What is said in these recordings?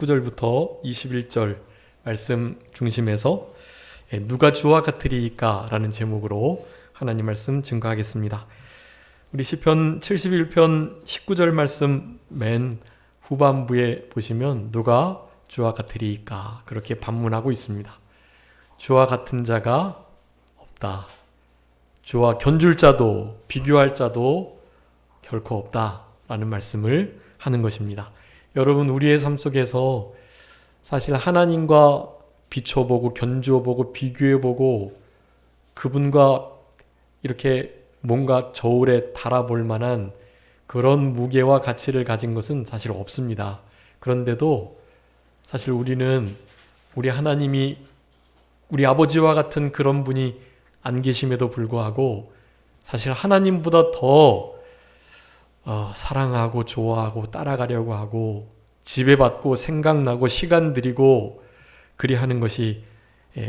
19절부터 21절 말씀 중심에서 누가 주와 같으리이까 라는 제목으로 하나님 말씀 증거하겠습니다. 우리 시편 71편 19절 말씀 맨 후반부에 보시면 누가 주와 같으리이까 그렇게 반문하고 있습니다. 주와 같은 자가 없다. 주와 견줄 자도 비교할 자도 결코 없다 라는 말씀을 하는 것입니다. 여러분, 우리의 삶 속에서 사실 하나님과 비춰보고 견주어보고 비교해보고 그분과 이렇게 뭔가 저울에 달아볼 만한 그런 무게와 가치를 가진 것은 사실 없습니다. 그런데도 사실 우리는 우리 하나님이 우리 아버지와 같은 그런 분이 안 계심에도 불구하고 사실 하나님보다 더 사랑하고 좋아하고 따라가려고 하고 지배받고 생각나고 시간 들이고 그리하는 것이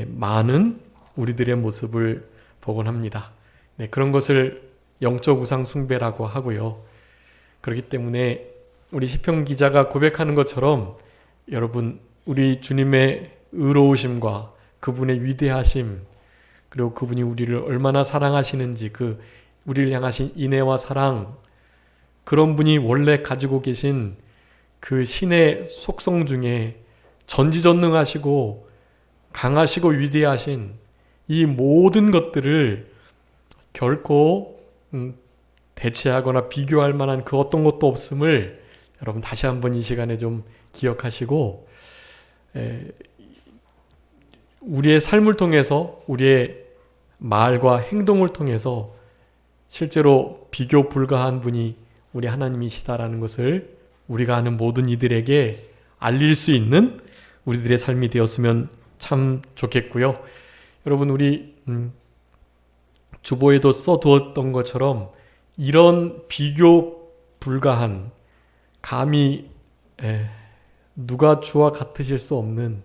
많은 우리들의 모습을 보곤 합니다. 네, 그런 것을 영적 우상 숭배라고 하고요. 그렇기 때문에 우리 시편 기자가 고백하는 것처럼 여러분, 우리 주님의 의로우심과 그분의 위대하심, 그리고 그분이 우리를 얼마나 사랑하시는지 그 우리를 향하신 인애와 사랑, 그런 분이 원래 가지고 계신 그 신의 속성 중에 전지전능하시고 강하시고 위대하신 이 모든 것들을 결코 대체하거나 비교할 만한 그 어떤 것도 없음을 여러분 다시 한번 이 시간에 좀 기억하시고 우리의 삶을 통해서 우리의 말과 행동을 통해서 실제로 비교 불가한 분이 우리 하나님이시다라는 것을 우리가 아는 모든 이들에게 알릴 수 있는 우리들의 삶이 되었으면 참 좋겠고요. 여러분, 우리 주보에도 써두었던 것처럼 이런 비교 불가한 감히 누가 주와 같으실 수 없는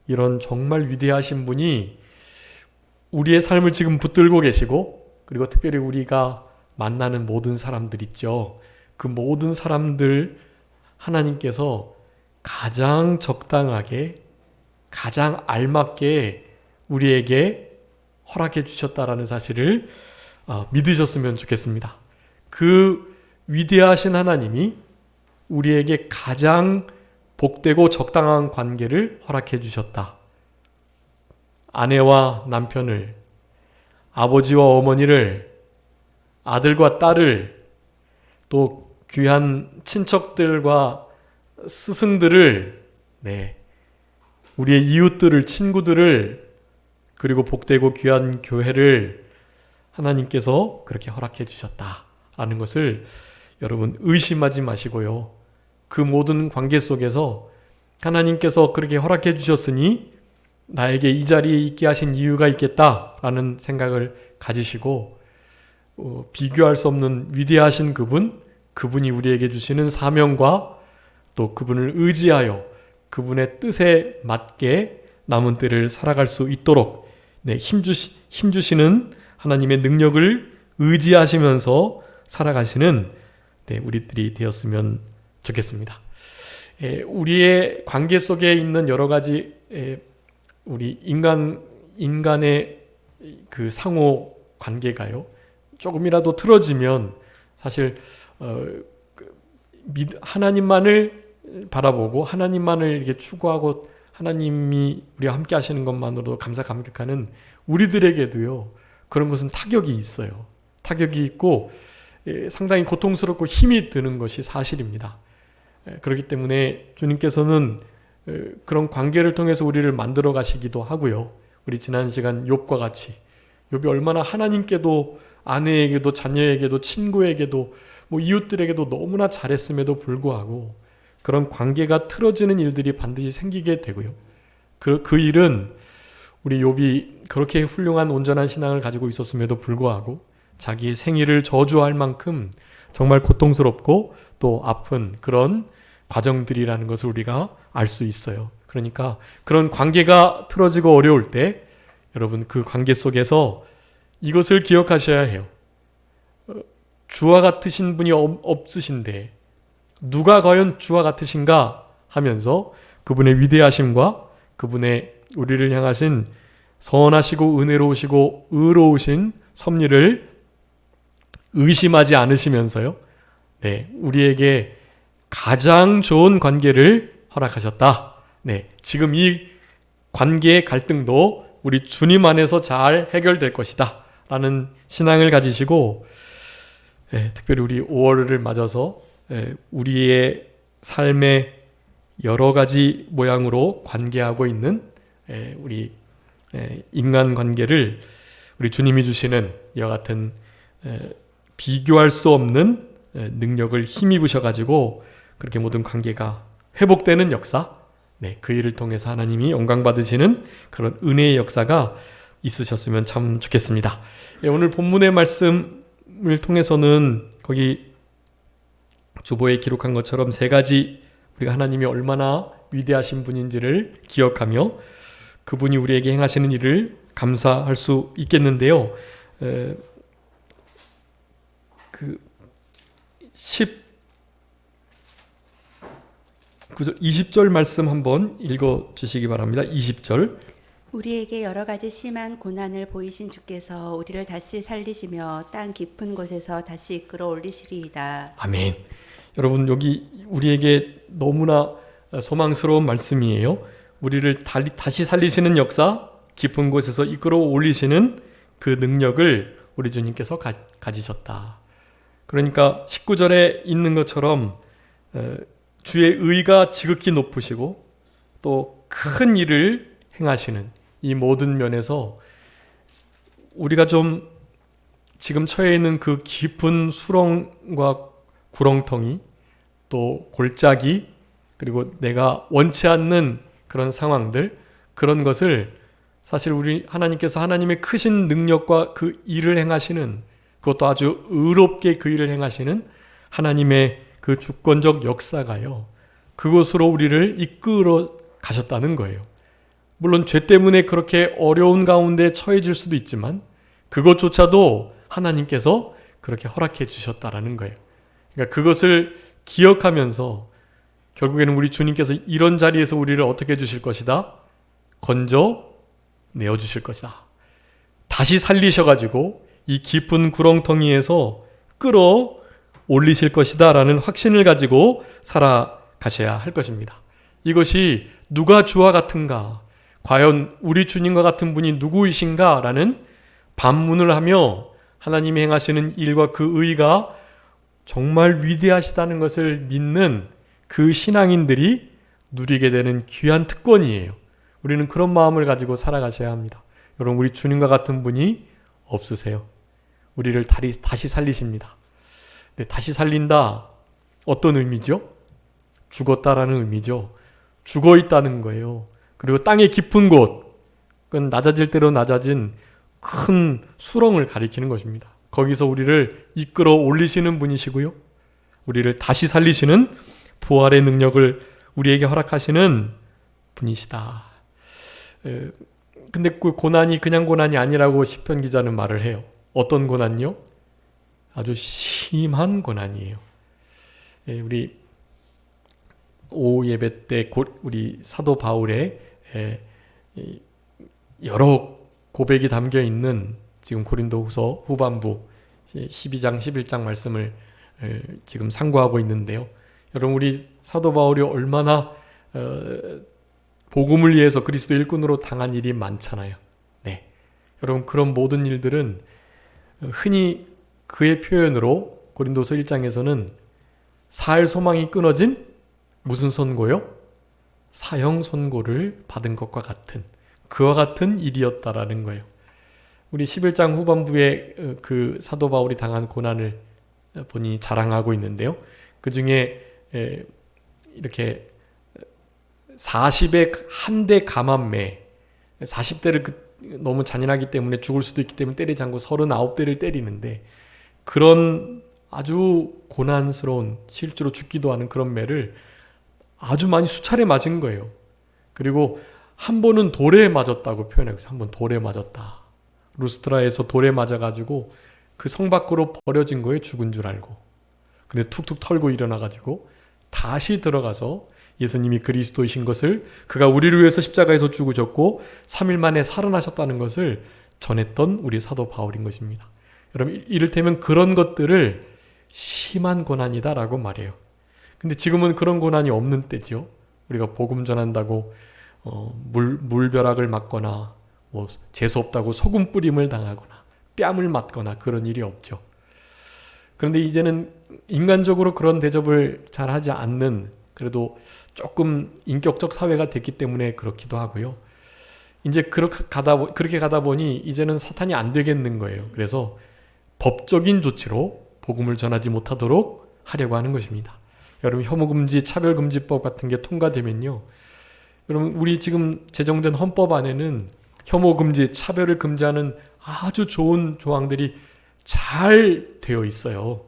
이런 정말 위대하신 분이 우리의 삶을 지금 붙들고 계시고, 그리고 특별히 우리가 만나는 모든 사람들 있죠. 그 모든 사람들 하나님께서 가장 적당하게 가장 알맞게 우리에게 허락해 주셨다라는 사실을 믿으셨으면 좋겠습니다. 그 위대하신 하나님이 우리에게 가장 복되고 적당한 관계를 허락해 주셨다. 아내와 남편을, 아버지와 어머니를, 아들과 딸을, 또 귀한 친척들과 스승들을, 우리의 이웃들을, 친구들을, 그리고 복되고 귀한 교회를 하나님께서 그렇게 허락해 주셨다라는 것을 여러분 의심하지 마시고요. 그 모든 관계 속에서 하나님께서 그렇게 허락해 주셨으니 나에게 이 자리에 있게 하신 이유가 있겠다라는 생각을 가지시고 비교할 수 없는 위대하신 그분이 우리에게 주시는 사명과 또 그분을 의지하여 그분의 뜻에 맞게 남은 때를 살아갈 수 있도록 힘주시는 하나님의 능력을 의지하시면서 살아가시는 우리들이 되었으면 좋겠습니다. 우리의 관계 속에 있는 여러 가지 우리 인간의 그 상호 관계가요, 조금이라도 틀어지면 사실 하나님만을 바라보고 하나님만을 이렇게 추구하고 하나님이 우리와 함께 하시는 것만으로도 감사감격하는 우리들에게도요, 그런 것은 타격이 있어요. 타격이 있고 상당히 고통스럽고 힘이 드는 것이 사실입니다. 그렇기 때문에 주님께서는 그런 관계를 통해서 우리를 만들어 가시기도 하고요. 우리 지난 시간 욥과 같이 욥이 얼마나 하나님께도 아내에게도 자녀에게도 친구에게도 이웃들에게도 너무나 잘했음에도 불구하고 그런 관계가 틀어지는 일들이 반드시 생기게 되고요. 그 일은 우리 욥이 그렇게 훌륭한 온전한 신앙을 가지고 있었음에도 불구하고 자기의 생일을 저주할 만큼 정말 고통스럽고 또 아픈 그런 과정들이라는 것을 우리가 알 수 있어요. 그러니까 그런 관계가 틀어지고 어려울 때 여러분 그 관계 속에서 이것을 기억하셔야 해요. 주와 같으신 분이 없으신데 누가 과연 주와 같으신가 하면서 그분의 위대하심과 그분의 우리를 향하신 선하시고 은혜로우시고 의로우신 섭리를 의심하지 않으시면서요. 네, 우리에게 가장 좋은 관계를 허락하셨다. 네, 지금 이 관계의 갈등도 우리 주님 안에서 잘 해결될 것이다. 라는 신앙을 가지시고 특별히 우리 5월을 맞아서 우리의 삶의 여러 가지 모양으로 관계하고 있는 우리 인간관계를 우리 주님이 주시는 이와 같은 비교할 수 없는 능력을 힘입으셔가지고 그렇게 모든 관계가 회복되는 역사, 그 일을 통해서 하나님이 영광 받으시는 그런 은혜의 역사가 있으셨으면 참 좋겠습니다. 오늘 본문의 말씀을 통해서는 거기 주보에 기록한 것처럼 세 가지 우리가 하나님이 얼마나 위대하신 분인지를 기억하며 그분이 우리에게 행하시는 일을 감사할 수 있겠는데요. 20절 말씀 한번 읽어 주시기 바랍니다. 20절. 우리에게 여러 가지 심한 고난을 보이신 주께서 우리를 다시 살리시며 땅 깊은 곳에서 다시 이끌어 올리시리이다. 아멘. 여러분, 여기 우리에게 너무나 소망스러운 말씀이에요. 우리를 다시 살리시는 역사, 깊은 곳에서 이끌어 올리시는 그 능력을 우리 주님께서 가지셨다. 그러니까 19절에 있는 것처럼 주의 의가 지극히 높으시고 또 큰 일을 행하시는 이 모든 면에서 우리가 좀 지금 처해 있는 그 깊은 수렁과 구렁텅이 또 골짜기 그리고 내가 원치 않는 그런 상황들, 그런 것을 사실 우리 하나님께서 하나님의 크신 능력과 그 일을 행하시는, 그것도 아주 의롭게 그 일을 행하시는 하나님의 그 주권적 역사가요, 그곳으로 우리를 이끌어 가셨다는 거예요. 물론 죄 때문에 그렇게 어려운 가운데 처해질 수도 있지만 그것조차도 하나님께서 그렇게 허락해 주셨다라는 거예요. 그러니까 그것을 기억하면서 결국에는 우리 주님께서 이런 자리에서 우리를 어떻게 해주실 것이다? 건져 내어주실 것이다. 다시 살리셔가지고 이 깊은 구렁텅이에서 끌어 올리실 것이다 라는 확신을 가지고 살아가셔야 할 것입니다. 이것이 누가 주와 같은가? 과연 우리 주님과 같은 분이 누구이신가? 라는 반문을 하며 하나님이 행하시는 일과 그 의가 정말 위대하시다는 것을 믿는 그 신앙인들이 누리게 되는 귀한 특권이에요. 우리는 그런 마음을 가지고 살아가셔야 합니다. 여러분, 우리 주님과 같은 분이 없으세요. 우리를 다시 살리십니다. 다시 살린다. 어떤 의미죠? 죽었다라는 의미죠. 죽어 있다는 거예요. 그리고 땅의 깊은 곳, 그건 낮아질 대로 낮아진 큰 수렁을 가리키는 것입니다. 거기서 우리를 이끌어 올리시는 분이시고요. 우리를 다시 살리시는 부활의 능력을 우리에게 허락하시는 분이시다. 근데 그 고난이 그냥 고난이 아니라고 시편 기자는 말을 해요. 어떤 고난요? 아주 심한 고난이에요. 우리 오후 예배 때 우리 사도 바울의 여러 고백이 담겨 있는 지금 고린도후서 후반부 12장 11장 말씀을 지금 상고하고 있는데요. 여러분, 우리 사도 바울이 얼마나 복음을 위해서 그리스도 일꾼으로 당한 일이 많잖아요. 네, 여러분, 그런 모든 일들은 흔히 그의 표현으로 고린도서 1장에서는 살 소망이 끊어진 무슨 선고요? 사형 선고를 받은 것과 같은, 그와 같은 일이었다라는 거예요. 우리 11장 후반부에 그 사도 바울이 당한 고난을 본인이 자랑하고 있는데요. 그 중에 이렇게 40의 한 대 감암매, 40대를 너무 잔인하기 때문에 죽을 수도 있기 때문에 때리지 않고 39대를 때리는데, 그런 아주 고난스러운, 실제로 죽기도 하는 그런 매를 아주 많이 수차례 맞은 거예요. 그리고 한 번은 돌에 맞았다고 표현하고 있어요. 한 번 돌에 맞았다. 루스트라에서 돌에 맞아가지고 그 성 밖으로 버려진 거예요. 죽은 줄 알고. 근데 툭툭 털고 일어나가지고 다시 들어가서 예수님이 그리스도이신 것을, 그가 우리를 위해서 십자가에서 죽으셨고 3일 만에 살아나셨다는 것을 전했던 우리 사도 바울인 것입니다. 여러분, 이를테면 그런 것들을 심한 고난이다라고 말해요. 근데 지금은 그런 고난이 없는 때죠. 우리가 복음 전한다고 물벼락을 맞거나 뭐 재수없다고 소금 뿌림을 당하거나 뺨을 맞거나 그런 일이 없죠. 그런데 이제는 인간적으로 그런 대접을 잘 하지 않는, 그래도 조금 인격적 사회가 됐기 때문에 그렇기도 하고요. 이제 그렇게 가다 보니 이제는 사탄이 안 되겠는 거예요. 그래서 법적인 조치로 복음을 전하지 못하도록 하려고 하는 것입니다. 여러분, 혐오금지, 차별금지법 같은 게 통과되면요, 여러분, 우리 지금 제정된 헌법 안에는 혐오금지, 차별을 금지하는 아주 좋은 조항들이 잘 되어 있어요.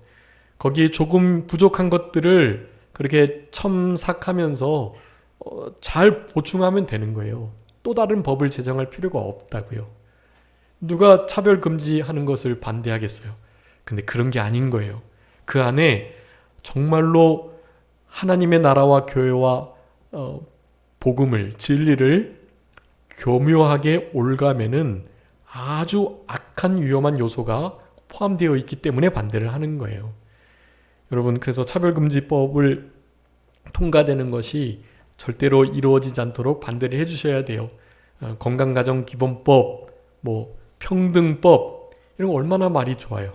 거기에 조금 부족한 것들을 그렇게 첨삭하면서 잘 보충하면 되는 거예요. 또 다른 법을 제정할 필요가 없다고요. 누가 차별 금지하는 것을 반대하겠어요? 근데 그런 게 아닌 거예요. 그 안에 정말로 하나님의 나라와 교회와 복음을, 진리를 교묘하게 올가매는 아주 악한 위험한 요소가 포함되어 있기 때문에 반대를 하는 거예요. 여러분, 그래서 차별금지법을 통과되는 것이 절대로 이루어지지 않도록 반대를 해주셔야 돼요. 건강가정기본법, 뭐 평등법, 이런 거 얼마나 말이 좋아요.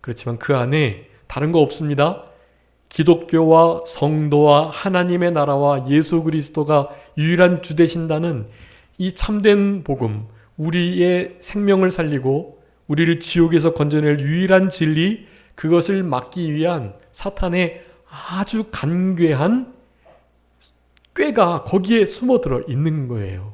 그렇지만 그 안에 다른 거 없습니다. 기독교와 성도와 하나님의 나라와 예수 그리스도가 유일한 주 되신다는 이 참된 복음, 우리의 생명을 살리고 우리를 지옥에서 건져낼 유일한 진리, 그것을 막기 위한 사탄의 아주 간괴한 꾀가 거기에 숨어들어 있는 거예요.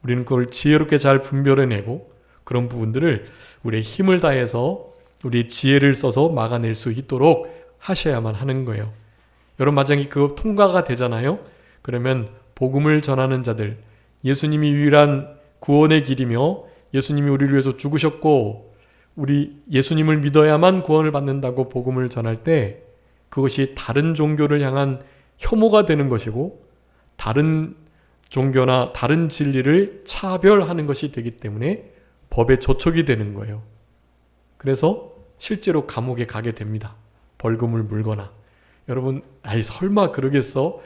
우리는 그걸 지혜롭게 잘 분별해내고 그런 부분들을 우리의 힘을 다해서 우리의 지혜를 써서 막아낼 수 있도록 하셔야만 하는 거예요. 여러분, 만약에 그거 통과가 되잖아요. 그러면 복음을 전하는 자들, 예수님이 유일한 구원의 길이며 예수님이 우리를 위해서 죽으셨고 우리 예수님을 믿어야만 구원을 받는다고 복음을 전할 때 그것이 다른 종교를 향한 혐오가 되는 것이고 다른 종교나 다른 진리를 차별하는 것이 되기 때문에 법의 조촉이 되는 거예요. 그래서 실제로 감옥에 가게 됩니다. 벌금을 물거나. 여러분, 설마 그러겠어?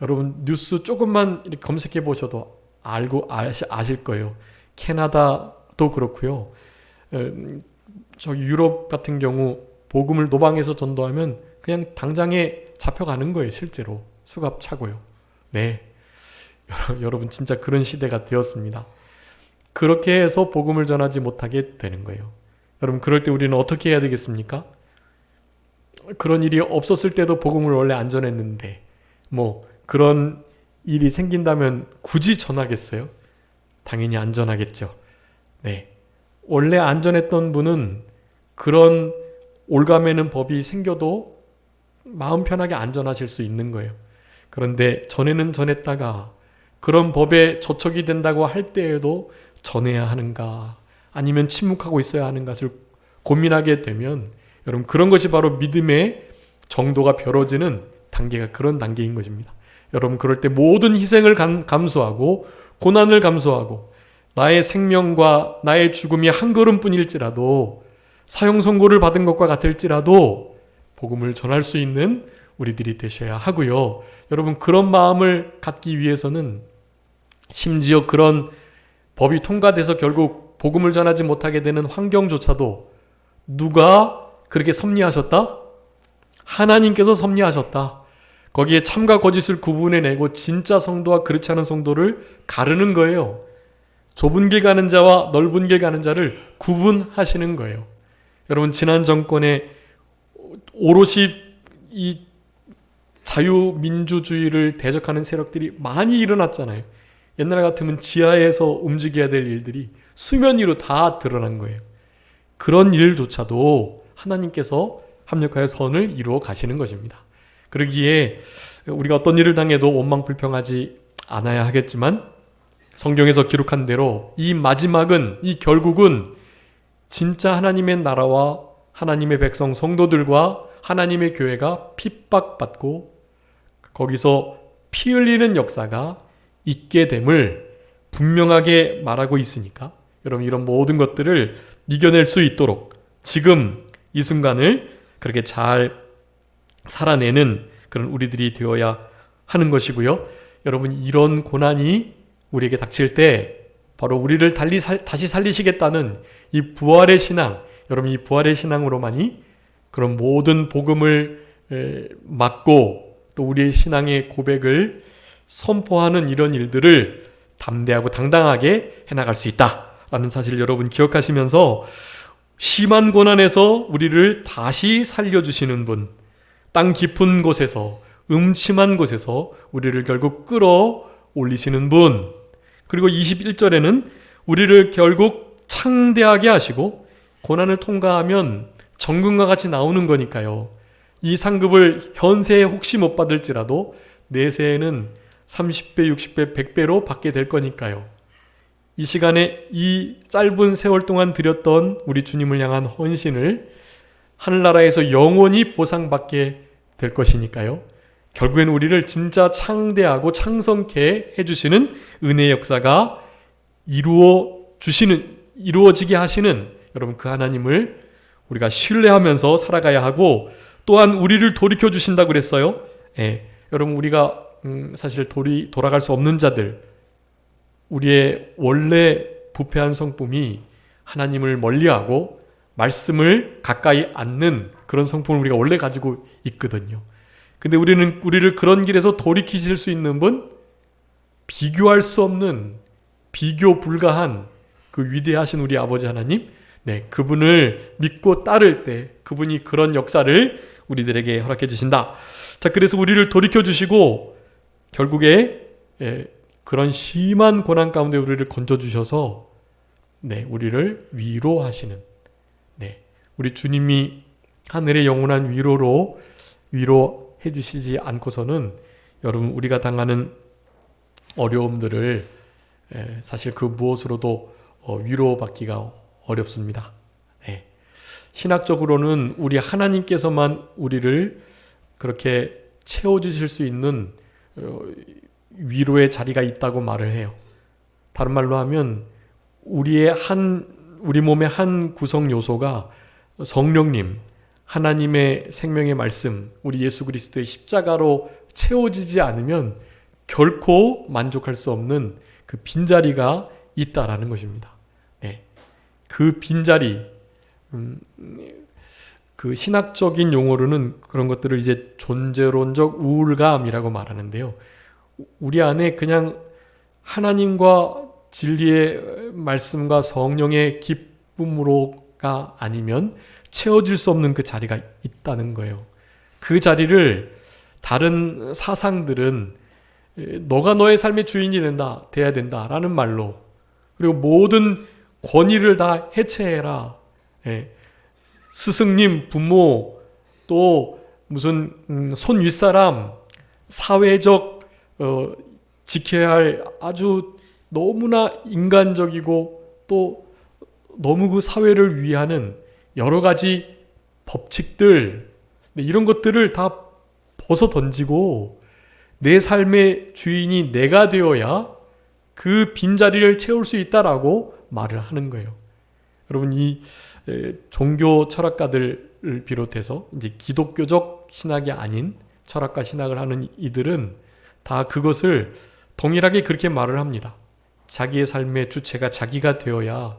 여러분, 뉴스 조금만 이렇게 검색해 보셔도 아실 거예요. 캐나다도 그렇고요. 저기 유럽 같은 경우 복음을 노방에서 전도하면 그냥 당장에 잡혀가는 거예요. 실제로 수갑 차고요. 네, 여러분, 진짜 그런 시대가 되었습니다. 그렇게 해서 복음을 전하지 못하게 되는 거예요. 여러분, 그럴 때 우리는 어떻게 해야 되겠습니까? 그런 일이 없었을 때도 복음을 원래 안 전했는데 뭐 그런 일이 생긴다면 굳이 전하겠어요? 당연히 안 전하겠죠. 네, 원래 안 전했던 분은 그런 올가매는 법이 생겨도 마음 편하게 안 전하실 수 있는 거예요. 그런데 전에는 전했다가 그런 법에 저촉이 된다고 할 때에도 전해야 하는가 아니면 침묵하고 있어야 하는 것을 고민하게 되면 여러분, 그런 것이 바로 믿음의 정도가 벼러지는 단계가 그런 단계인 것입니다. 여러분, 그럴 때 모든 희생을 감수하고 고난을 감수하고 나의 생명과 나의 죽음이 한 걸음뿐일지라도 사형 선고를 받은 것과 같을지라도 복음을 전할 수 있는 우리들이 되셔야 하고요. 여러분, 그런 마음을 갖기 위해서는 심지어 그런 법이 통과돼서 결국 복음을 전하지 못하게 되는 환경조차도 누가 그렇게 섭리하셨다? 하나님께서 섭리하셨다. 거기에 참과 거짓을 구분해내고 진짜 성도와 그렇지 않은 성도를 가르는 거예요. 좁은 길 가는 자와 넓은 길 가는 자를 구분하시는 거예요. 여러분, 지난 정권에 오롯이 이 자유민주주의를 대적하는 세력들이 많이 일어났잖아요. 옛날 같으면 지하에서 움직여야 될 일들이 수면 위로 다 드러난 거예요. 그런 일조차도 하나님께서 합력하여 선을 이루어 가시는 것입니다. 그러기에 우리가 어떤 일을 당해도 원망불평하지 않아야 하겠지만 성경에서 기록한 대로 이 마지막은, 이 결국은 진짜 하나님의 나라와 하나님의 백성 성도들과 하나님의 교회가 핍박받고 거기서 피 흘리는 역사가 있게 됨을 분명하게 말하고 있으니까 여러분 이런 모든 것들을 이겨낼 수 있도록 지금 이 순간을 그렇게 잘 살아내는 그런 우리들이 되어야 하는 것이고요. 여러분 이런 고난이 우리에게 닥칠 때 바로 우리를 다시 살리시겠다는 이 부활의 신앙, 여러분 이 부활의 신앙으로만이 그런 모든 복음을 맡고 또 우리의 신앙의 고백을 선포하는 이런 일들을 담대하고 당당하게 해나갈 수 있다라는 사실을 여러분 기억하시면서 심한 고난에서 우리를 다시 살려주시는 분, 땅 깊은 곳에서 음침한 곳에서 우리를 결국 끌어올리시는 분, 그리고 21절에는 우리를 결국 창대하게 하시고 고난을 통과하면 정금과 같이 나오는 거니까요. 이 상급을 현세에 혹시 못 받을지라도 내세에는 30배, 60배, 100배로 받게 될 거니까요. 이 시간에 이 짧은 세월 동안 드렸던 우리 주님을 향한 헌신을 하늘나라에서 영원히 보상받게 될 것이니까요. 결국엔 우리를 진짜 창대하고 창성케 해주시는 은혜의 역사가 이루어지게 하시는 여러분 그 하나님을 우리가 신뢰하면서 살아가야 하고 또한 우리를 돌이켜 주신다고 그랬어요. 예, 여러분 우리가 사실 돌아갈 수 없는 자들, 우리의 원래 부패한 성품이 하나님을 멀리하고 말씀을 가까이 않는 그런 성품을 우리가 원래 가지고 있거든요. 근데 우리를 그런 길에서 돌이키실 수 있는 분, 비교할 수 없는, 비교 불가한 그 위대하신 우리 아버지 하나님, 네, 그분을 믿고 따를 때 그분이 그런 역사를 우리들에게 허락해 주신다. 자, 그래서 우리를 돌이켜 주시고 결국에 그런 심한 고난 가운데 우리를 건져 주셔서 네, 우리를 위로하시는, 네, 우리 주님이 하늘의 영원한 위로로 위로해 주시지 않고서는 여러분 우리가 당하는 어려움들을 사실 그 무엇으로도 위로받기가 어렵습니다. 네. 신학적으로는 우리 하나님께서만 우리를 그렇게 채워주실 수 있는 위로의 자리가 있다고 말을 해요. 다른 말로 하면 우리 몸의 한 구성 요소가 성령님, 하나님의 생명의 말씀, 우리 예수 그리스도의 십자가로 채워지지 않으면 결코 만족할 수 없는 그 빈자리가 있다라는 것입니다. 네. 그 빈자리, 그 신학적인 용어로는 그런 것들을 이제 존재론적 우울감이라고 말하는데요. 우리 안에 그냥 하나님과 진리의 말씀과 성령의 기쁨으로가 아니면 채워질 수 없는 그 자리가 있다는 거예요. 그 자리를 다른 사상들은 너가 너의 삶의 주인이 돼야 된다라는 말로, 그리고 모든 권위를 다 해체해라. 스승님, 부모, 또 무슨 손 윗사람, 사회적 지켜야 할 아주 너무나 인간적이고 또 너무 그 사회를 위하는 여러 가지 법칙들, 이런 것들을 다 벗어 던지고 내 삶의 주인이 내가 되어야 그 빈자리를 채울 수 있다라고 말을 하는 거예요. 여러분 이 종교 철학가들을 비롯해서 이제 기독교적 신학이 아닌 철학과 신학을 하는 이들은 다 그것을 동일하게 그렇게 말을 합니다. 자기의 삶의 주체가 자기가 되어야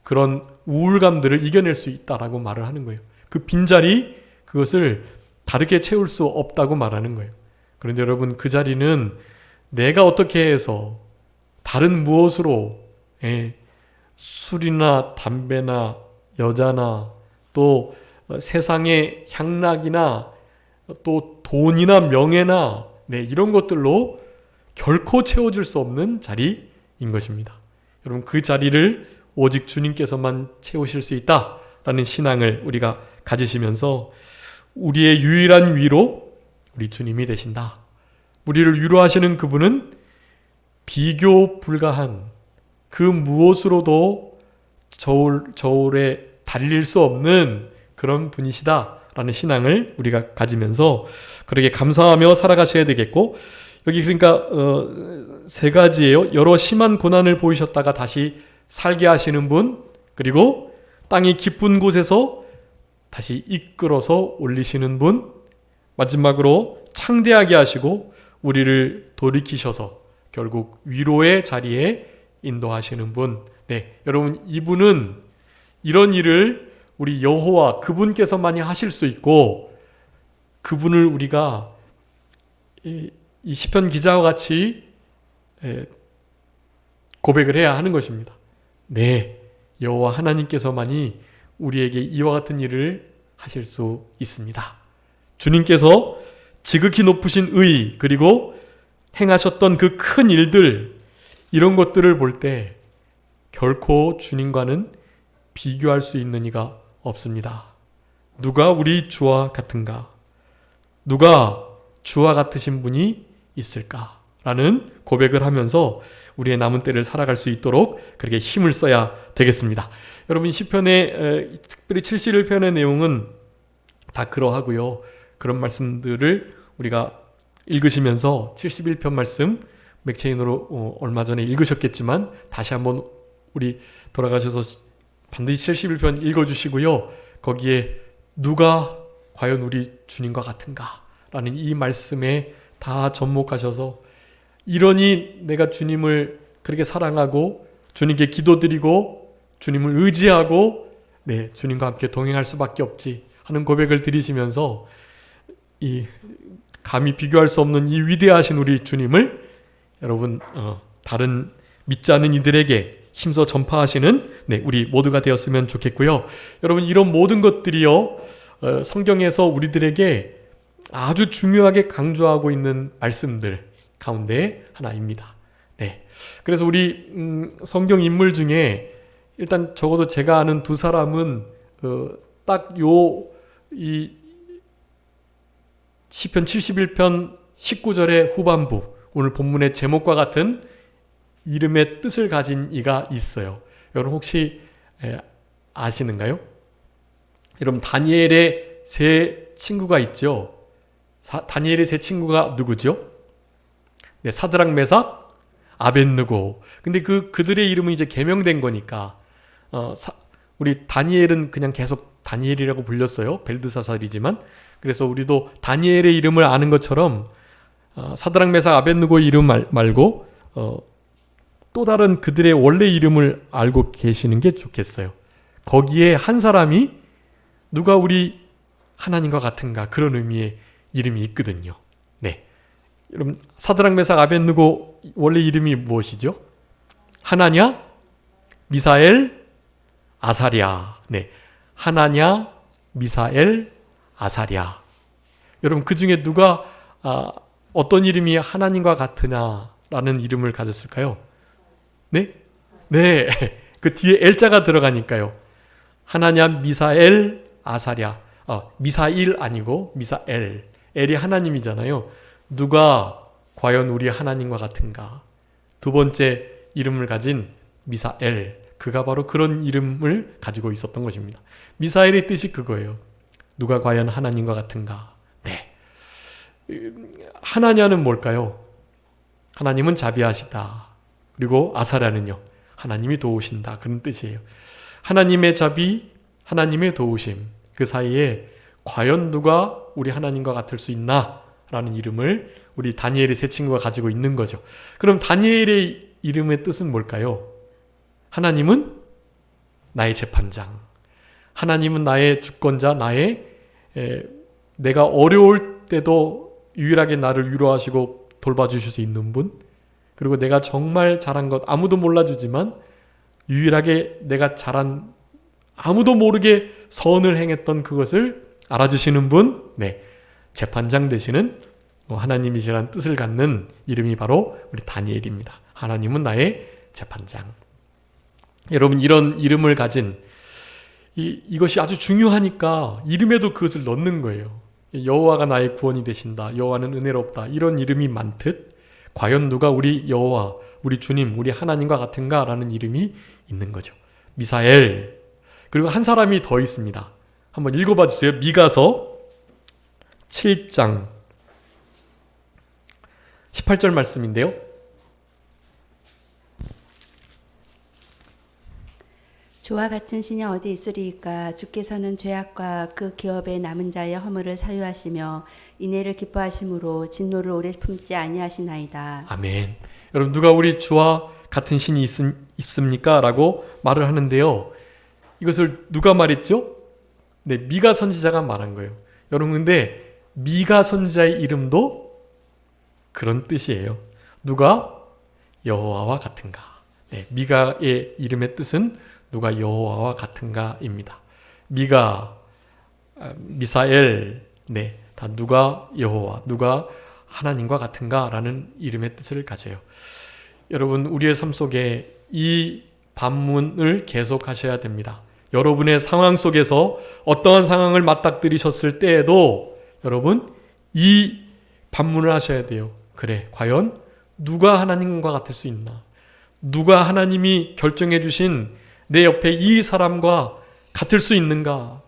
그런 우울감들을 이겨낼 수 있다라고 말을 하는 거예요. 그 빈자리, 그것을 다르게 채울 수 없다고 말하는 거예요. 그런데 여러분 그 자리는 내가 어떻게 해서 다른 무엇으로 술이나 담배나 여자나 또 세상의 향락이나 또 돈이나 명예나 이런 것들로 결코 채워줄 수 없는 자리인 것입니다. 여러분 그 자리를 오직 주님께서만 채우실 수 있다라는 신앙을 우리가 가지시면서 우리의 유일한 위로 우리 주님이 되신다. 우리를 위로하시는 그분은 비교 불가한 그 무엇으로도 저울에 달릴 수 없는 그런 분이시다라는 신앙을 우리가 가지면서 그렇게 감사하며 살아가셔야 되겠고, 여기 그러니까 세 가지예요. 여러 심한 고난을 보이셨다가 다시 살게 하시는 분, 그리고 땅이 깊은 곳에서 다시 이끌어서 올리시는 분, 마지막으로 창대하게 하시고 우리를 돌이키셔서 결국 위로의 자리에 인도하시는 분. 네, 여러분, 이분은 이런 일을 우리 여호와 그분께서만이 하실 수 있고, 그분을 우리가 이 시편 기자와 같이 고백을 해야 하는 것입니다. 네, 여호와 하나님께서만이 우리에게 이와 같은 일을 하실 수 있습니다. 주님께서 지극히 높으신 의, 그리고 행하셨던 그 큰 일들, 이런 것들을 볼 때 결코 주님과는 비교할 수 있는 이가 없습니다. 누가 우리 주와 같은가? 누가 주와 같으신 분이 있을까? 라는 고백을 하면서 우리의 남은 때를 살아갈 수 있도록 그렇게 힘을 써야 되겠습니다. 여러분, 시편의 특별히 71편의 내용은 다 그러하고요. 그런 말씀들을 우리가 읽으시면서 71편 말씀 맥체인으로 얼마 전에 읽으셨겠지만 다시 한번 우리 돌아가셔서 반드시 71편 읽어주시고요. 거기에 누가 과연 우리 주님과 같은가? 라는 이 말씀에 다 접목하셔서 이러니 내가 주님을 그렇게 사랑하고 주님께 기도드리고 주님을 의지하고 네, 주님과 함께 동행할 수밖에 없지 하는 고백을 드리시면서 이 감히 비교할 수 없는 이 위대하신 우리 주님을 여러분 다른 믿지 않는 이들에게 힘써 전파하시는 네, 우리 모두가 되었으면 좋겠고요. 여러분, 이런 모든 것들이요 성경에서 우리들에게 아주 중요하게 강조하고 있는 말씀들 가운데 하나입니다. 네, 그래서 우리 성경 인물 중에 일단 적어도 제가 아는 두 사람은 딱 이 시편 71편 19절의 후반부, 오늘 본문의 제목과 같은 이름의 뜻을 가진 이가 있어요. 여러분 혹시 아시는가요? 여러분, 다니엘의 세 친구가 있죠. 다니엘의 세 친구가 누구죠? 네, 사드락, 메삭, 아벳느고. 근데 그들의 이름은 이제 개명된 거니까 우리 다니엘은 그냥 계속 다니엘이라고 불렸어요. 벨드사살이지만. 그래서 우리도 다니엘의 이름을 아는 것처럼 사드락, 메삭, 아벳느고의 이름 말고 또 다른 그들의 원래 이름을 알고 계시는 게 좋겠어요. 거기에 한 사람이 누가 우리 하나님과 같은가, 그런 의미의 이름이 있거든요. 네, 여러분, 사드락, 메삭, 아벳느고 원래 이름이 무엇이죠? 하나냐, 미사엘, 아사랴. 네, 하나냐, 미사엘, 아사랴. 여러분, 그 중에 누가 어떤 이름이 하나님과 같으냐라는 이름을 가졌을까요? 네? 네, 그 뒤에 엘자가 들어가니까요. 하나냐, 미사엘, 아사랴. 미사일 아니고 미사엘. 엘이 하나님이잖아요. 누가 과연 우리 하나님과 같은가? 두 번째 이름을 가진 미사엘. 그가 바로 그런 이름을 가지고 있었던 것입니다. 미사엘의 뜻이 그거예요. 누가 과연 하나님과 같은가? 네. 하나냐는 뭘까요? 하나님은 자비하시다. 그리고 아사랴는요, 하나님이 도우신다. 그런 뜻이에요. 하나님의 자비, 하나님의 도우심, 그 사이에 과연 누가 우리 하나님과 같을 수 있나? 라는 이름을 우리 다니엘의 세 친구가 가지고 있는 거죠. 그럼 다니엘의 이름의 뜻은 뭘까요? 하나님은 나의 재판장, 하나님은 나의 주권자, 내가 어려울 때도 유일하게 나를 위로하시고 돌봐주실 수 있는 분, 그리고 내가 정말 잘한 것 아무도 몰라주지만 유일하게 내가 잘한, 아무도 모르게 선을 행했던 그것을 알아주시는 분, 네, 재판장 되시는 하나님이시라는 뜻을 갖는 이름이 바로 우리 다니엘입니다. 하나님은 나의 재판장. 여러분, 이런 이름을 가진 이것이 아주 중요하니까 이름에도 그것을 넣는 거예요. 여호와가 나의 구원이 되신다, 여호와는 은혜롭다, 이런 이름이 많듯 과연 누가 우리 여호와, 우리 주님, 우리 하나님과 같은가? 라는 이름이 있는 거죠. 미사엘. 그리고 한 사람이 더 있습니다. 한번 읽어봐 주세요. 미가서 7장 18절 말씀인데요. 주와 같은 신이 어디 있으리이까. 주께서는 죄악과 그 기업에 남은 자의 허물을 사유하시며 인애를 기뻐하심으로 진노를 오래 품지 아니하시나이다. 아멘. 여러분, 누가 우리 주와 같은 신이 있습니까? 라고 말을 하는데요. 이것을 누가 말했죠? 네, 미가 선지자가 말한 거예요. 여러분, 근데 미가 선지자의 이름도 그런 뜻이에요. 누가 여호와와 같은가. 네, 미가의 이름의 뜻은 누가 여호와와 같은가입니다. 미가, 미사엘, 네, 다 누가 여호와, 누가 하나님과 같은가라는 이름의 뜻을 가져요. 여러분, 우리의 삶 속에 이 반문을 계속하셔야 됩니다. 여러분의 상황 속에서 어떠한 상황을 맞닥뜨리셨을 때에도 여러분 이 반문을 하셔야 돼요. 그래, 과연 누가 하나님과 같을 수 있나? 누가 하나님이 결정해 주신 내 옆에 이 사람과 같을 수 있는가?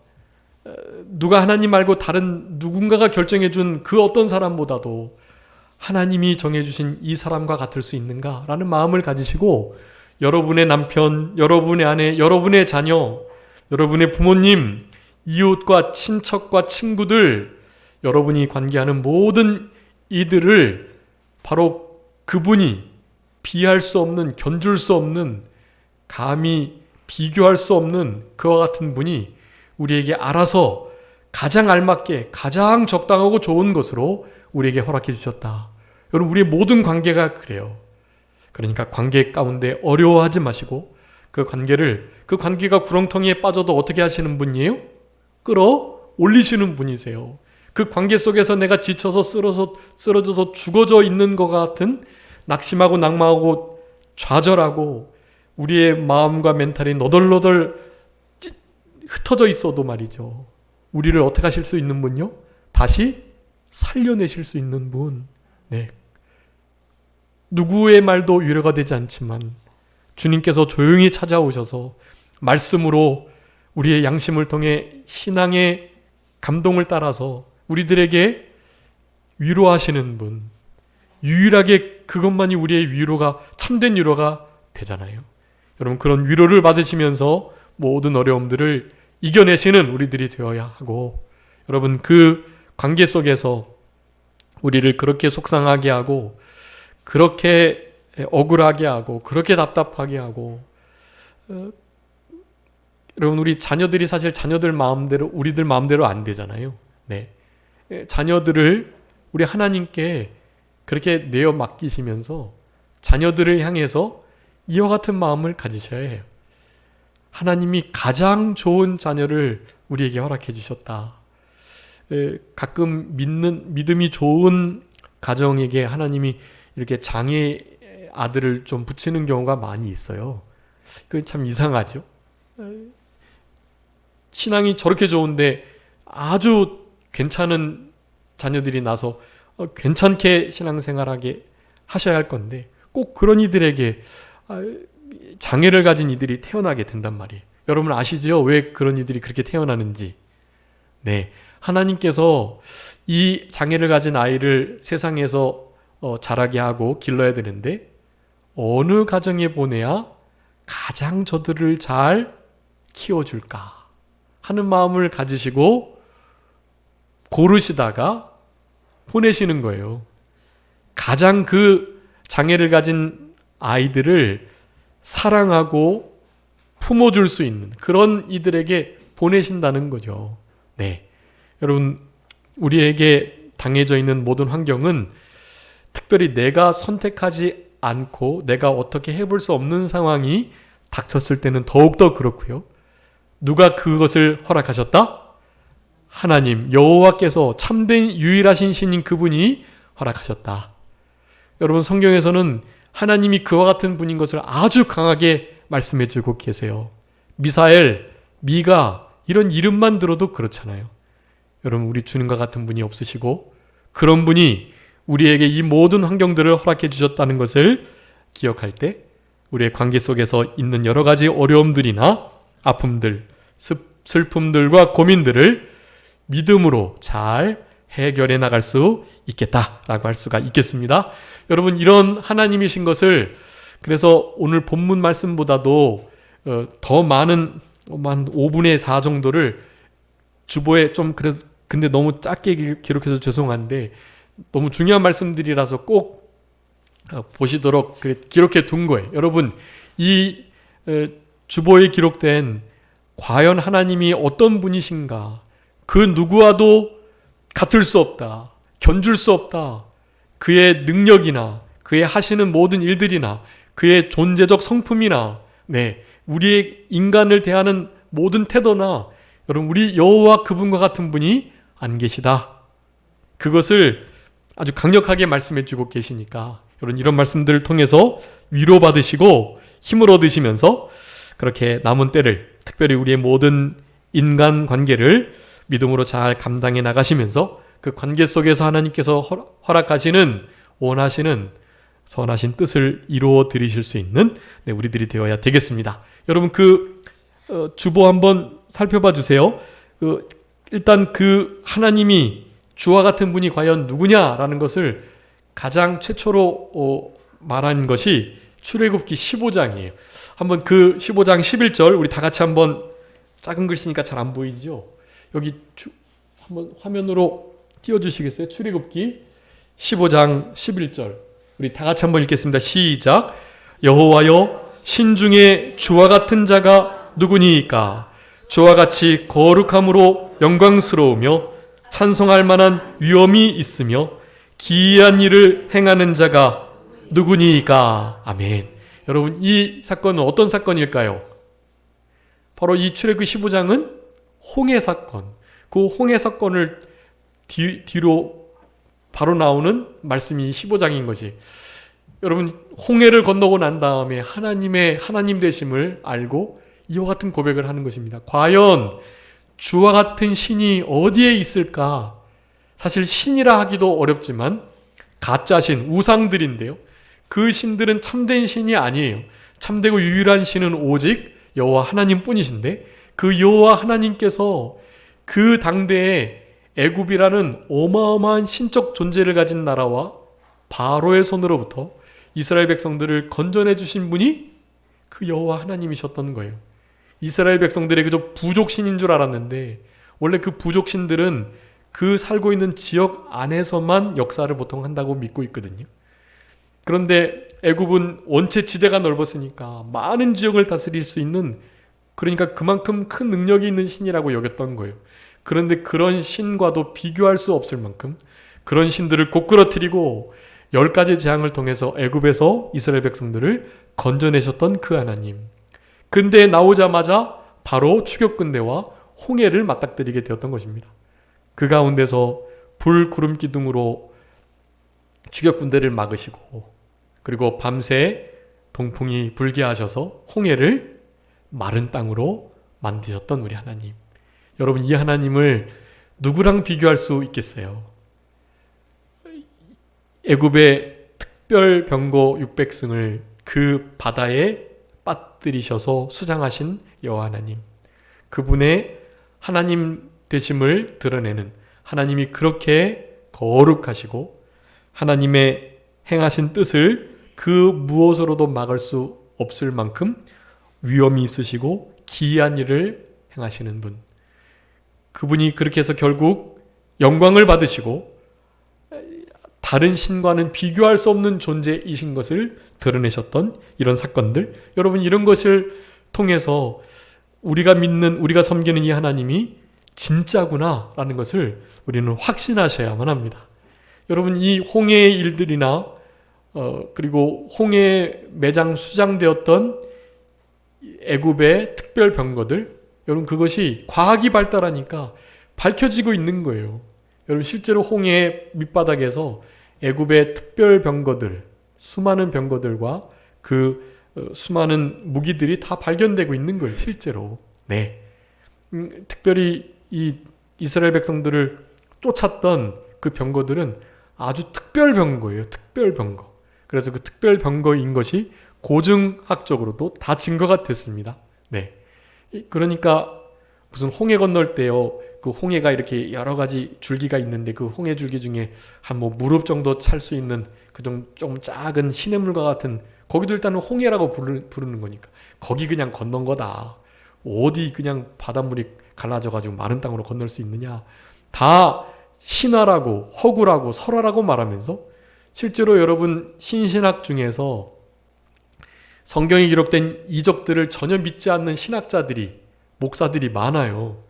누가 하나님 말고 다른 누군가가 결정해 준 그 어떤 사람보다도 하나님이 정해 주신 이 사람과 같을 수 있는가? 라는 마음을 가지시고 여러분의 남편, 여러분의 아내, 여러분의 자녀, 여러분의 부모님, 이웃과 친척과 친구들, 여러분이 관계하는 모든 이들을 바로 그분이 비할 수 없는, 견줄 수 없는, 감히 비교할 수 없는 그와 같은 분이 우리에게 알아서 가장 알맞게, 가장 적당하고 좋은 것으로 우리에게 허락해 주셨다. 여러분, 우리의 모든 관계가 그래요. 그러니까 관계 가운데 어려워하지 마시고 그 관계가 구렁텅이에 빠져도 어떻게 하시는 분이에요? 끌어올리시는 분이세요. 그 관계 속에서 내가 지쳐서 쓰러져서 죽어져 있는 것 같은 낙심하고 낙마하고 좌절하고 우리의 마음과 멘탈이 너덜너덜 흩어져 있어도 말이죠. 우리를 어떻게 하실 수 있는 분요? 다시 살려내실 수 있는 분. 네. 누구의 말도 위로가 되지 않지만 주님께서 조용히 찾아오셔서 말씀으로 우리의 양심을 통해 신앙의 감동을 따라서 우리들에게 위로하시는 분. 유일하게 그것만이 우리의 위로가, 참된 위로가 되잖아요. 여러분, 그런 위로를 받으시면서 모든 어려움들을 이겨내시는 우리들이 되어야 하고, 여러분, 그 관계 속에서 우리를 그렇게 속상하게 하고 그렇게 억울하게 하고 그렇게 답답하게 하고 여러분, 우리 자녀들이 사실 자녀들 마음대로, 우리들 마음대로 안 되잖아요. 네. 자녀들을 우리 하나님께 그렇게 내어 맡기시면서 자녀들을 향해서 이와 같은 마음을 가지셔야 해요. 하나님이 가장 좋은 자녀를 우리에게 허락해 주셨다. 가끔 믿음이 좋은 가정에게 하나님이 이렇게 장애 아들을 좀 붙이는 경우가 많이 있어요. 그게 참 이상하죠. 신앙이 저렇게 좋은데 아주 괜찮은 자녀들이 나서 괜찮게 신앙생활하게 하셔야 할 건데 꼭 그런 이들에게 장애를 가진 이들이 태어나게 된단 말이에요. 여러분 아시죠? 왜 그런 이들이 그렇게 태어나는지. 네, 하나님께서 이 장애를 가진 아이를 세상에서 자라게 하고 길러야 되는데 어느 가정에 보내야 가장 저들을 잘 키워줄까 하는 마음을 가지시고 고르시다가 보내시는 거예요. 가장 그 장애를 가진 아이들을 사랑하고 품어줄 수 있는 그런 이들에게 보내신다는 거죠. 네, 여러분, 우리에게 당해져 있는 모든 환경은 특별히 내가 선택하지 않고 내가 어떻게 해볼 수 없는 상황이 닥쳤을 때는 더욱더 그렇고요. 누가 그것을 허락하셨다? 하나님, 여호와께서 참된 유일하신 신인 그분이 허락하셨다. 여러분, 성경에서는 하나님이 그와 같은 분인 것을 아주 강하게 말씀해 주고 계세요. 미사엘, 미가 이런 이름만 들어도 그렇잖아요. 여러분, 우리 주님과 같은 분이 없으시고 그런 분이 우리에게 이 모든 환경들을 허락해 주셨다는 것을 기억할 때 우리의 관계 속에서 있는 여러 가지 어려움들이나 아픔들, 슬픔들과 고민들을 믿음으로 잘 해결해 나갈 수 있겠다라고 할 수가 있겠습니다. 여러분 이런 하나님이신 것을 그래서 오늘 본문 말씀보다도 더 많은 한 5분의 4 정도를 주보에 좀 그래서 근데 너무 짧게 기록해서 죄송한데 너무 중요한 말씀들이라서 꼭 보시도록 기록해 둔 거예요. 여러분 이 주보에 기록된 과연 하나님이 어떤 분이신가 그 누구와도 같을 수 없다. 견줄 수 없다. 그의 능력이나 그의 하시는 모든 일들이나 그의 존재적 성품이나 우리의 인간을 대하는 모든 태도나 여러분 우리 여호와 그분과 같은 분이 안 계시다. 그것을 아주 강력하게 말씀해 주고 계시니까 여러분 이런 말씀들을 통해서 위로받으시고 힘을 얻으시면서 그렇게 남은 때를 특별히 우리의 모든 인간 관계를 믿음으로 잘 감당해 나가시면서 그 관계 속에서 하나님께서 허락하시는 원하시는 선하신 뜻을 이루어 드리실 수 있는 우리들이 되어야 되겠습니다. 여러분 그 주보 한번 살펴봐 주세요. 일단 그 하나님이 주와 같은 분이 과연 누구냐라는 것을 가장 최초로 말한 것이 출애굽기 15장이에요. 한번 그 15장 11절 우리 다 같이 한번 작은 글씨니까 잘 안 보이죠? 여기 한번 화면으로 띄워주시겠어요? 출애굽기 15장 11절 우리 다 같이 한번 읽겠습니다. 시작. 여호와여 신중에 주와 같은 자가 누구니이까 주와 같이 거룩함으로 영광스러우며 찬송할 만한 위엄이 있으며 기이한 일을 행하는 자가 누구니이까. 아멘. 여러분 이 사건은 어떤 사건일까요? 바로 이 출애굽기 15장은 홍해 사건. 그 홍해 사건을 뒤로 바로 나오는 말씀이 15장인 것이 여러분 홍해를 건너고 난 다음에 하나님 되심을 알고 이와 같은 고백을 하는 것입니다. 과연 주와 같은 신이 어디에 있을까? 사실 신이라 하기도 어렵지만 가짜 신, 우상들인데요. 그 신들은 참된 신이 아니에요. 참되고 유일한 신은 오직 여호와 하나님뿐이신데 그 여호와 하나님께서 그 당대에 애굽이라는 어마어마한 신적 존재를 가진 나라와 바로의 손으로부터 이스라엘 백성들을 건져내 주신 분이 그 여호와 하나님이셨던 거예요. 이스라엘 백성들이 그저 부족신인 줄 알았는데 원래 그 부족신들은 그 살고 있는 지역 안에서만 역사를 보통 한다고 믿고 있거든요. 그런데 애굽은 원체 지대가 넓었으니까 많은 지역을 다스릴 수 있는 그러니까 그만큼 큰 능력이 있는 신이라고 여겼던 거예요. 그런데 그런 신과도 비교할 수 없을 만큼 그런 신들을 고꾸러뜨리고 10가지 재앙을 통해서 애굽에서 이스라엘 백성들을 건져내셨던 그 하나님. 근데 나오자마자 바로 추격군대와 홍해를 맞닥뜨리게 되었던 것입니다. 그 가운데서 불, 구름, 기둥으로 추격군대를 막으시고 그리고 밤새 동풍이 불게 하셔서 홍해를 마른 땅으로 만드셨던 우리 하나님. 여러분 이 하나님을 누구랑 비교할 수 있겠어요? 애굽의 특별 병거 600승을 그 바다에 빠뜨리셔서 수장하신 여호와 하나님. 그분의 하나님 되심을 드러내는 하나님이 그렇게 거룩하시고 하나님의 행하신 뜻을 그 무엇으로도 막을 수 없을 만큼 위엄이 있으시고 기이한 일을 행하시는 분. 그분이 그렇게 해서 결국 영광을 받으시고 다른 신과는 비교할 수 없는 존재이신 것을 드러내셨던 이런 사건들. 여러분 이런 것을 통해서 우리가 믿는 우리가 섬기는 이 하나님이 진짜구나 라는 것을 우리는 확신하셔야만 합니다. 여러분 이 홍해의 일들이나 그리고 홍해에 매장 수장되었던 애굽의 특별 병거들 여러분 그것이 과학이 발달하니까 밝혀지고 있는 거예요. 여러분 실제로 홍해 밑바닥에서 애굽의 특별 병거들 수많은 병거들과 그 수많은 무기들이 다 발견되고 있는 거예요. 실제로. 네. 특별히 이 이스라엘 백성들을 쫓았던 그 병거들은 아주 특별 병거예요. 특별 병거. 그래서 그 특별 병거인 것이 고증학적으로도 다 증거가 됐습니다. 네. 그러니까 무슨 홍해 건널 때요. 그 홍해가 이렇게 여러 가지 줄기가 있는데 그 홍해 줄기 중에 한 뭐 무릎 정도 찰 수 있는 그 좀 작은 시냇물과 같은 거기도 일단은 홍해라고 부르는 거니까 거기 그냥 건넌 거다. 어디 그냥 바닷물이 갈라져가지고 마른 땅으로 건널 수 있느냐. 다 신화라고 허구라고 설화라고 말하면서 실제로 여러분 신신학 중에서 성경에 기록된 이적들을 전혀 믿지 않는 신학자들이 목사들이 많아요.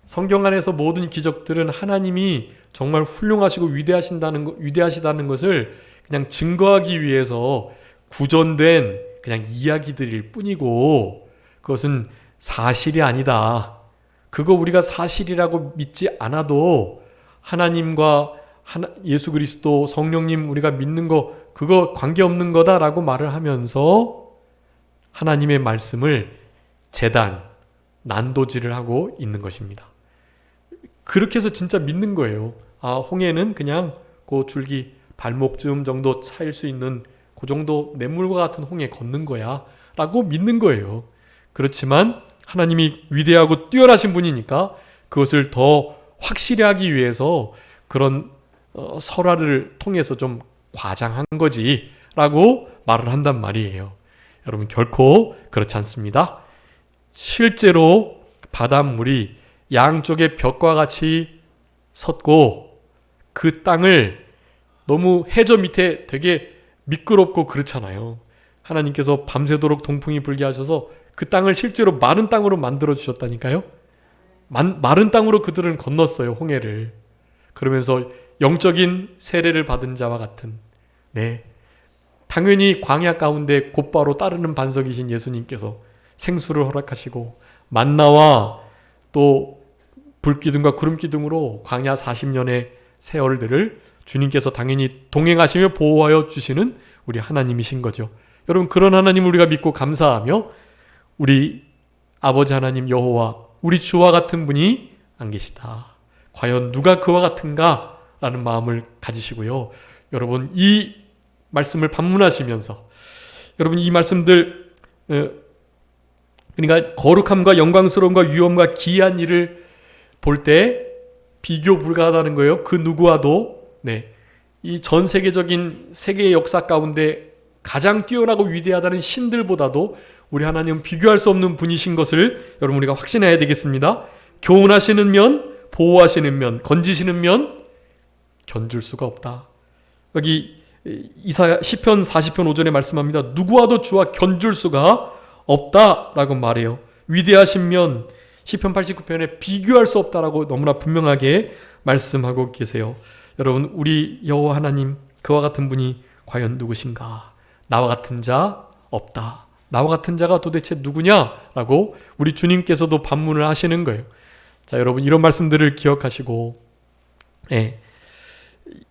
성경 안에서 모든 기적들은 하나님이 정말 훌륭하시고 위대하시다는 것을 그냥 증거하기 위해서 구전된 그냥 이야기들일 뿐이고 그것은 사실이 아니다. 그거 우리가 사실이라고 믿지 않아도 하나님과 예수 그리스도 성령님 우리가 믿는 거 그거 관계없는 거다라고 말을 하면서 하나님의 말씀을 재단, 난도질을 하고 있는 것입니다. 그렇게 해서 진짜 믿는 거예요. 아, 홍해는 그냥 그 줄기 발목쯤 정도 차일 수 있는 그 정도 냇물과 같은 홍해 걷는 거야 라고 믿는 거예요. 그렇지만 하나님이 위대하고 뛰어나신 분이니까 그것을 더 확실히 하기 위해서 그런 설화를 통해서 좀 과장한 거지 라고 말을 한단 말이에요. 여러분 결코 그렇지 않습니다. 실제로 바닷물이 양쪽의 벽과 같이 섰고 그 땅을 너무 해저 밑에 되게 미끄럽고 그렇잖아요. 하나님께서 밤새도록 동풍이 불게 하셔서 그 땅을 실제로 마른 땅으로 만들어 주셨다니까요. 마른 땅으로 그들은 건넜어요. 홍해를. 그러면서 영적인 세례를 받은 자와 같은 당연히 광야 가운데 곧바로 따르는 반석이신 예수님께서 생수를 허락하시고 만나와 또 불기둥과 구름기둥으로 광야 40년의 세월들을 주님께서 당연히 동행하시며 보호하여 주시는 우리 하나님이신 거죠. 여러분 그런 하나님을 우리가 믿고 감사하며 우리 아버지 하나님 여호와 우리 주와 같은 분이 안 계시다. 과연 누가 그와 같은가? 라는 마음을 가지시고요. 여러분 이 말씀을 반문하시면서 여러분 이 말씀들 그러니까 거룩함과 영광스러움과 위엄과 기이한 일을 볼 때 비교 불가하다는 거예요. 그 누구와도 이 전 세계적인 세계의 역사 가운데 가장 뛰어나고 위대하다는 신들보다도 우리 하나님은 비교할 수 없는 분이신 것을 여러분 우리가 확신해야 되겠습니다. 교훈하시는 면, 보호하시는 면, 건지시는 면 견줄 수가 없다. 여기 시편 40편 5절에 말씀합니다. 누구와도 주와 견줄 수가 없다라고 말해요. 위대하신 면 시편 89편에 비교할 수 없다라고 너무나 분명하게 말씀하고 계세요. 여러분 우리 여호와 하나님 그와 같은 분이 과연 누구신가? 나와 같은 자 없다. 나와 같은 자가 도대체 누구냐라고 우리 주님께서도 반문을 하시는 거예요. 자, 여러분 이런 말씀들을 기억하시고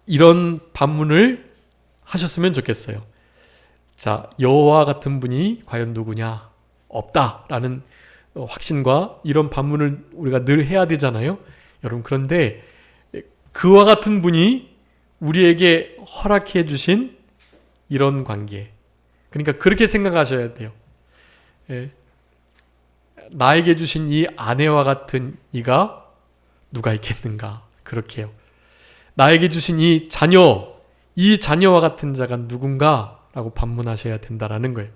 이런 반문을 하셨으면 좋겠어요. 자, 여호와 같은 분이 과연 누구냐? 없다라는 확신과 이런 반문을 우리가 늘 해야 되잖아요. 여러분 그런데 그와 같은 분이 우리에게 허락해 주신 이런 관계, 그러니까 그렇게 생각하셔야 돼요. 나에게 주신 이 아내와 같은 이가 누가 있겠는가? 그렇게요. 나에게 주신 이 자녀와 같은 자가 누군가? 라고 반문하셔야 된다라는 거예요.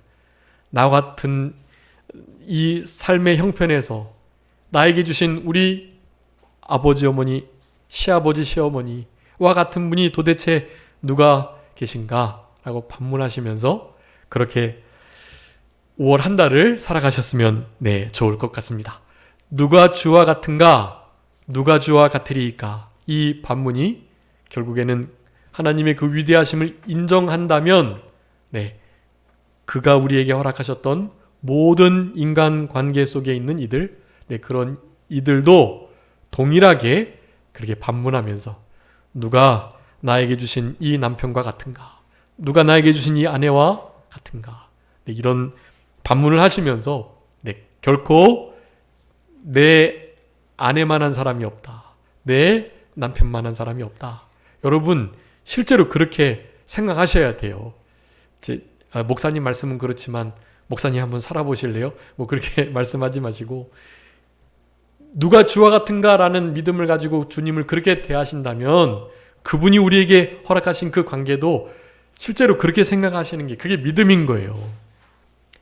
나와 같은 이 삶의 형편에서 나에게 주신 우리 아버지 어머니, 시아버지 시어머니와 같은 분이 도대체 누가 계신가? 라고 반문하시면서 그렇게 5월 한 달을 살아가셨으면 좋을 것 같습니다. 누가 주와 같은가? 누가 주와 같으리이까? 이 반문이 결국에는 하나님의 그 위대하심을 인정한다면 그가 우리에게 허락하셨던 모든 인간 관계 속에 있는 이들, 그런 이들도 동일하게 그렇게 반문하면서 누가 나에게 주신 이 남편과 같은가? 누가 나에게 주신 이 아내와 같은가? 이런 반문을 하시면서 결코 내 아내만한 사람이 없다. 내 남편만한 사람이 없다. 여러분 실제로 그렇게 생각하셔야 돼요. 목사님 말씀은 그렇지만 목사님 한번 살아보실래요? 뭐 그렇게 말씀하지 마시고 누가 주와 같은가라는 믿음을 가지고 주님을 그렇게 대하신다면 그분이 우리에게 허락하신 그 관계도 실제로 그렇게 생각하시는 게 그게 믿음인 거예요.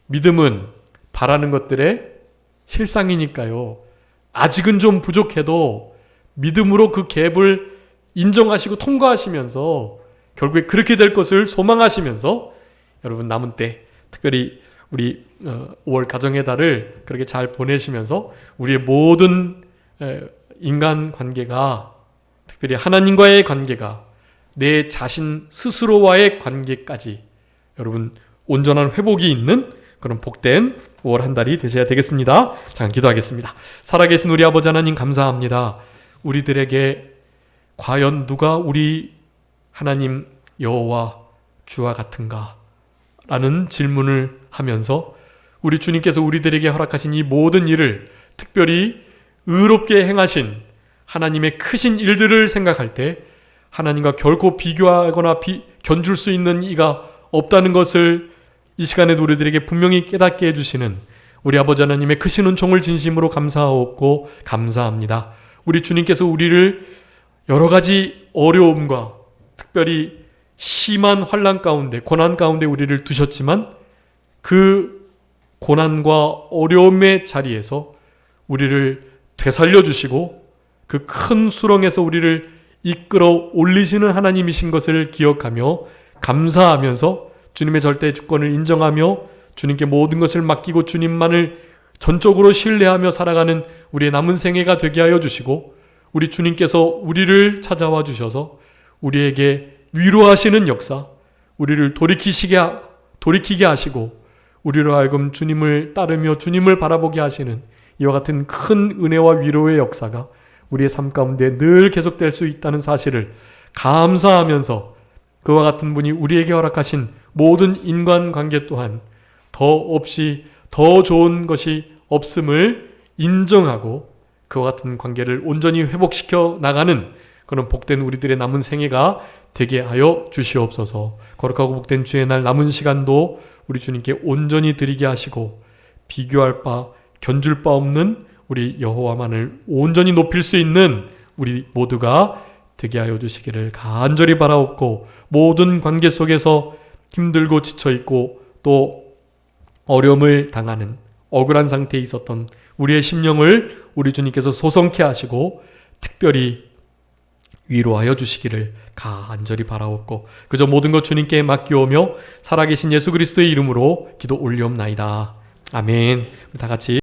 믿음은 바라는 것들의 실상이니까요. 아직은 좀 부족해도 믿음으로 그 갭을 인정하시고 통과하시면서 결국에 그렇게 될 것을 소망하시면서 여러분 남은 때 특별히 우리 5월 가정의 달을 그렇게 잘 보내시면서 우리의 모든 인간 관계가 특별히 하나님과의 관계가 내 자신 스스로와의 관계까지 여러분 온전한 회복이 있는 그런 복된 5월 한 달이 되셔야 되겠습니다. 잠깐 기도하겠습니다. 살아계신 우리 아버지 하나님 감사합니다. 우리들에게 과연 누가 우리 하나님 여호와 주와 같은가? 라는 질문을 하면서 우리 주님께서 우리들에게 허락하신 이 모든 일을 특별히 의롭게 행하신 하나님의 크신 일들을 생각할 때 하나님과 결코 비교하거나 견줄 수 있는 이가 없다는 것을 이 시간에도 우리들에게 분명히 깨닫게 해주시는 우리 아버지 하나님의 크신 은총을 진심으로 감사하옵고 감사합니다. 우리 주님께서 우리를 여러 가지 어려움과 특별히 심한 환난 가운데 고난 가운데 우리를 두셨지만 그 고난과 어려움의 자리에서 우리를 되살려 주시고 그 큰 수렁에서 우리를 이끌어 올리시는 하나님이신 것을 기억하며 감사하면서 주님의 절대 주권을 인정하며 주님께 모든 것을 맡기고 주님만을 전적으로 신뢰하며 살아가는 우리의 남은 생애가 되게 하여 주시고 우리 주님께서 우리를 찾아와 주셔서 우리에게 위로하시는 역사, 우리를 돌이키게 하시고 우리로 하여금 주님을 따르며 주님을 바라보게 하시는 이와 같은 큰 은혜와 위로의 역사가 우리의 삶 가운데 늘 계속될 수 있다는 사실을 감사하면서 그와 같은 분이 우리에게 허락하신 모든 인간관계 또한 더 없이 더 좋은 것이 없음을 인정하고 그와 같은 관계를 온전히 회복시켜 나가는 그런 복된 우리들의 남은 생애가 되게 하여 주시옵소서. 거룩하고 복된 주의 날 남은 시간도 우리 주님께 온전히 드리게 하시고 비교할 바 견줄 바 없는 우리 여호와만을 온전히 높일 수 있는 우리 모두가 되게 하여 주시기를 간절히 바라옵고 모든 관계 속에서 힘들고 지쳐있고 또 어려움을 당하는 억울한 상태에 있었던 우리의 심령을 우리 주님께서 소성케 하시고 특별히 위로하여 주시기를 간절히 바라옵고 그저 모든 것 주님께 맡기오며 살아계신 예수 그리스도의 이름으로 기도 올리옵나이다. 아멘. 다 같이